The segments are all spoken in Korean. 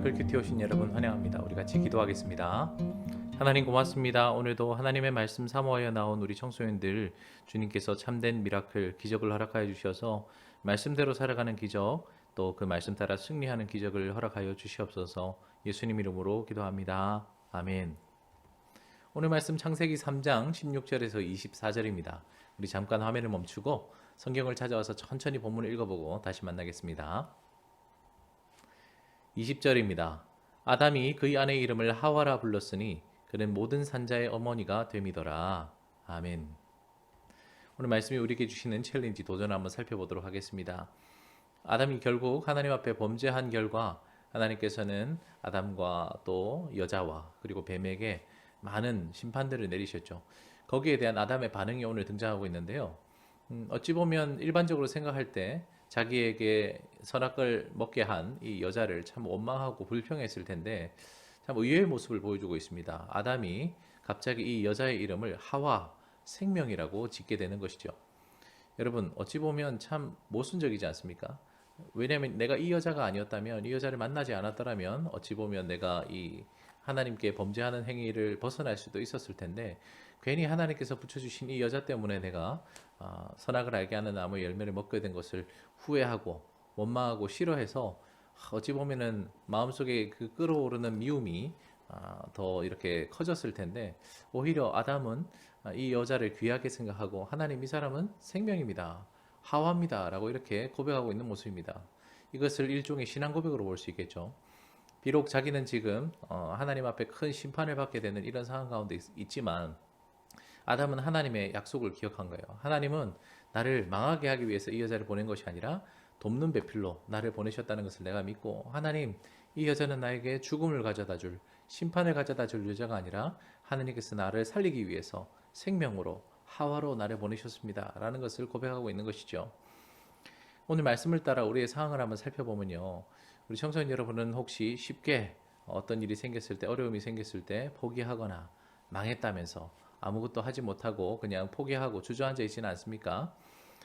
미라클 큐티 오신 여러분 환영합니다. 우리 같이 기도하겠습니다. 하나님 고맙습니다. 오늘도 하나님의 말씀 사모하여 나온 우리 청소년들 주님께서 참된 미라클 기적을 허락하여 주셔서 말씀대로 살아가는 기적, 또 그 말씀 따라 승리하는 기적을 허락하여 주시옵소서. 예수님 이름으로 기도합니다. 아멘. 오늘 말씀 창세기 3장 16절에서 24절입니다. 우리 잠깐 화면을 멈추고 성경을 찾아와서 천천히 본문을 읽어보고 다시 만나겠습니다. 20절입니다. 아담이 그의 아내의 이름을 하와라 불렀으니 그는 모든 산자의 어머니가 됨이더라. 아멘. 오늘 말씀이 우리에게 주시는 챌린지 도전을 한번 살펴보도록 하겠습니다. 아담이 결국 하나님 앞에 범죄한 결과 하나님께서는 아담과 또 여자와 그리고 뱀에게 많은 심판들을 내리셨죠. 거기에 대한 아담의 반응이 오늘 등장하고 있는데요. 어찌 보면 일반적으로 생각할 때 자기에게 선악을 먹게 한 이 여자를 참 원망하고 불평했을 텐데 참 의외의 모습을 보여주고 있습니다. 아담이 갑자기 이 여자의 이름을 하와, 생명이라고 짓게 되는 것이죠. 여러분 어찌 보면 참 모순적이지 않습니까? 왜냐하면 내가 이 여자가 아니었다면, 이 여자를 만나지 않았더라면 어찌 보면 내가 이 하나님께 범죄하는 행위를 벗어날 수도 있었을 텐데 괜히 하나님께서 붙여주신 이 여자 때문에 내가 선악을 알게 하는 나무의 열매를 먹게 된 것을 후회하고 원망하고 싫어해서 어찌 보면은 마음속에 그 끓어오르는 미움이 더 이렇게 커졌을 텐데 오히려 아담은 이 여자를 귀하게 생각하고 하나님 이 사람은 생명입니다. 하와입니다. 라고 이렇게 고백하고 있는 모습입니다. 이것을 일종의 신앙 고백으로 볼 수 있겠죠. 비록 자기는 지금 하나님 앞에 큰 심판을 받게 되는 이런 상황 가운데 있지만 아담은 하나님의 약속을 기억한 거예요. 하나님은 나를 망하게 하기 위해서 이 여자를 보낸 것이 아니라 돕는 배필로 나를 보내셨다는 것을 내가 믿고 하나님 이 여자는 나에게 죽음을 가져다 줄 심판을 가져다 줄 여자가 아니라 하나님께서 나를 살리기 위해서 생명으로 하와로 나를 보내셨습니다. 라는 것을 고백하고 있는 것이죠. 오늘 말씀을 따라 우리의 상황을 한번 살펴보면요. 우리 청소년 여러분은 혹시 쉽게 어떤 일이 생겼을 때, 어려움이 생겼을 때 포기하거나 망했다면서 아무것도 하지 못하고 그냥 포기하고 주저앉아 있지는 않습니까?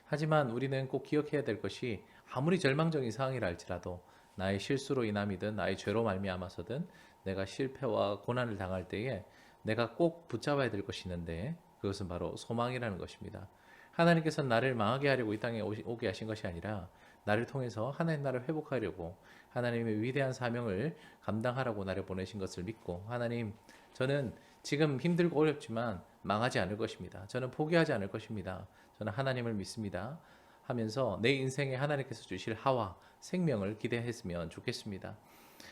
하지만 우리는 꼭 기억해야 될 것이 아무리 절망적인 상황이라 할지라도 나의 실수로 인함이든 나의 죄로 말미암아서든 내가 실패와 고난을 당할 때에 내가 꼭 붙잡아야 될 것이 있는데 그것은 바로 소망이라는 것입니다. 하나님께서는 나를 망하게 하려고 이 땅에 오게 하신 것이 아니라 나를 통해서 하나님 나라를 회복하려고 하나님의 위대한 사명을 감당하라고 나를 보내신 것을 믿고 하나님 저는 지금 힘들고 어렵지만 망하지 않을 것입니다. 저는 포기하지 않을 것입니다. 저는 하나님을 믿습니다. 하면서 내 인생에 하나님께서 주실 하와 생명을 기대했으면 좋겠습니다.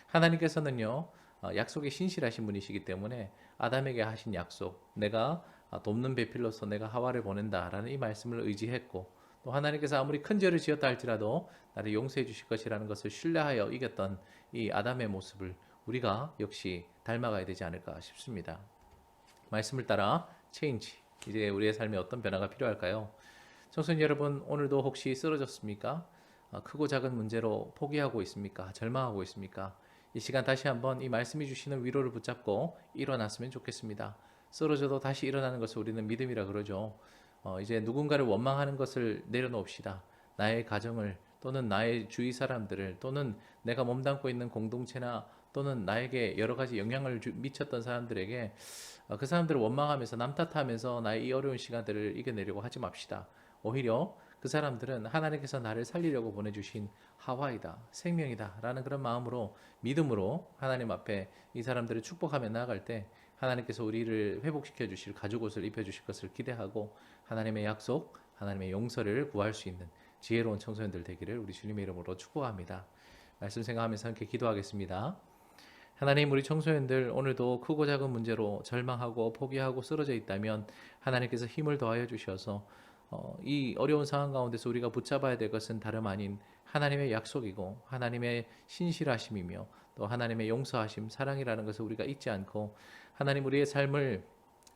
하나님께서는요 약속에 신실하신 분이시기 때문에 아담에게 하신 약속 내가 돕는 배필로서 내가 하와를 보낸다라는 이 말씀을 의지했고 또 하나님께서 아무리 큰 죄를 지었다 할지라도 나를 용서해 주실 것이라는 것을 신뢰하여 이겼던 이 아담의 모습을 우리가 역시 닮아가야 되지 않을까 싶습니다. 말씀을 따라 체인지 이제 우리의 삶에 어떤 변화가 필요할까요? 청소년 여러분 오늘도 혹시 쓰러졌습니까? 크고 작은 문제로 포기하고 있습니까? 절망하고 있습니까? 이 시간 다시 한번 이 말씀이 주시는 위로를 붙잡고 일어났으면 좋겠습니다. 쓰러져도 다시 일어나는 것을 우리는 믿음이라 그러죠. 이제 누군가를 원망하는 것을 내려놓읍시다. 나의 가정을 또는 나의 주위 사람들을 또는 내가 몸담고 있는 공동체나 또는 나에게 여러 가지 영향을 미쳤던 사람들에게 그 사람들을 원망하면서 남 탓하면서 나의 이 어려운 시간들을 이겨내려고 하지 맙시다. 오히려 그 사람들은 하나님께서 나를 살리려고 보내주신 하와이다, 생명이다 라는 그런 마음으로 믿음으로 하나님 앞에 이 사람들을 축복하며 나아갈 때 하나님께서 우리를 회복시켜 주실 가죽 옷을 입혀 주실 것을 기대하고 하나님의 약속, 하나님의 용서를 구할 수 있는 지혜로운 청소년들 되기를 우리 주님의 이름으로 축복합니다. 말씀 생각하면서 함께 기도하겠습니다. 하나님 우리 청소년들 오늘도 크고 작은 문제로 절망하고 포기하고 쓰러져 있다면 하나님께서 힘을 더하여 주셔서 이 어려운 상황 가운데서 우리가 붙잡아야 될 것은 다름 아닌 하나님의 약속이고 하나님의 신실하심이며 또 하나님의 용서하심, 사랑이라는 것을 우리가 잊지 않고 하나님 우리의 삶을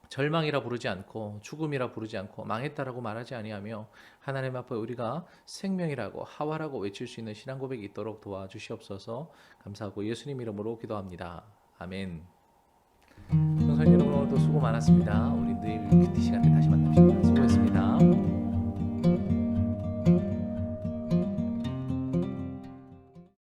절망이라 부르지 않고 죽음이라 부르지 않고 망했다라고 말하지 아니하며 하나님 앞에 우리가 생명이라고 하와라고 외칠 수 있는 신앙 고백이 있도록 도와주시옵소서. 감사하고 예수님 이름으로 기도합니다. 아멘. 청소년 여러분 오늘도 수고 많았습니다. 우리 내일 큐티 시간에 다시 만납시다.